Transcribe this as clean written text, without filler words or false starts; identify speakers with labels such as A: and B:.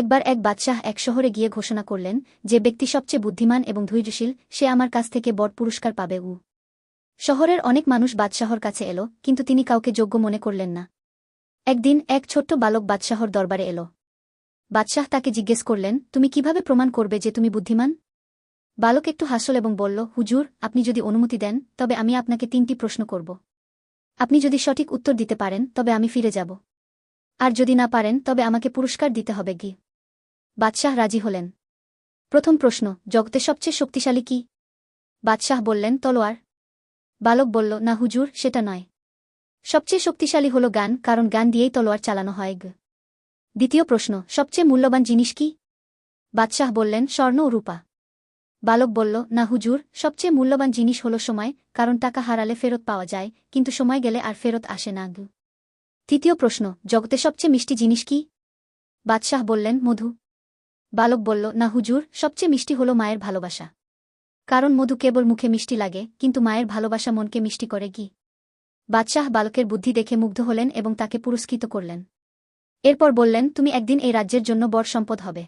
A: একবার এক বাদশাহ এক শহরে গিয়ে ঘোষণা করলেন, যে ব্যক্তি সবচেয়ে বুদ্ধিমান এবং ধৈর্যশীল সে আমার কাছ থেকে বড় পুরস্কার পাবে। শহরের অনেক মানুষ বাদশাহর কাছে এল, কিন্তু তিনি কাউকে যোগ্য মনে করলেন না। একদিন এক ছোট্ট বালক বাদশাহর দরবারে এল। বাদশাহ তাকে জিজ্ঞেস করলেন, তুমি কিভাবে প্রমাণ করবে যে তুমি বুদ্ধিমান? বালক একটু হাসল এবং বলল, হুজুর, আপনি যদি অনুমতি দেন তবে আমি আপনাকে 3টি প্রশ্ন করব। আপনি যদি সঠিক উত্তর দিতে পারেন তবে আমি ফিরে যাব, আর যদি না পারেন তবে আমাকে পুরস্কার দিতে হবে। বাদশাহ রাজি হলেন। প্রথম প্রশ্ন, জগতে সবচেয়ে শক্তিশালী কি? বাদশাহ বললেন, তলোয়ার। বালক বলল, না হুজুর, সেটা নয়। সবচেয়ে শক্তিশালী হল জ্ঞান, কারণ জ্ঞান দিয়েই তলোয়ার চালানো হয়। দ্বিতীয় প্রশ্ন, সবচেয়ে মূল্যবান জিনিস কি? বাদশাহ বললেন, স্বর্ণ ও রূপা। বালক বলল, না হুজুর, সবচেয়ে মূল্যবান জিনিস হল সময়, কারণ টাকা হারালে ফেরত পাওয়া যায়, কিন্তু সময় গেলে আর ফেরত আসে না। তৃতীয় প্রশ্ন, জগতে সবচেয়ে মিষ্টি জিনিস কি? বাদশাহ বললেন, মধু। বালক বলল, না হুজুর, সবচেয়ে মিষ্টি হল মায়ের ভালোবাসা, কারণ মধু কেবল মুখে মিষ্টি লাগে, কিন্তু মায়ের ভালোবাসা মনকে মিষ্টি করে। বাদশাহ বালকের বুদ্ধি দেখে মুগ্ধ হলেন এবং তাকে পুরস্কৃত করলেন। এরপর বললেন, তুমি একদিন এই রাজ্যের জন্য বড় সম্পদ হবে।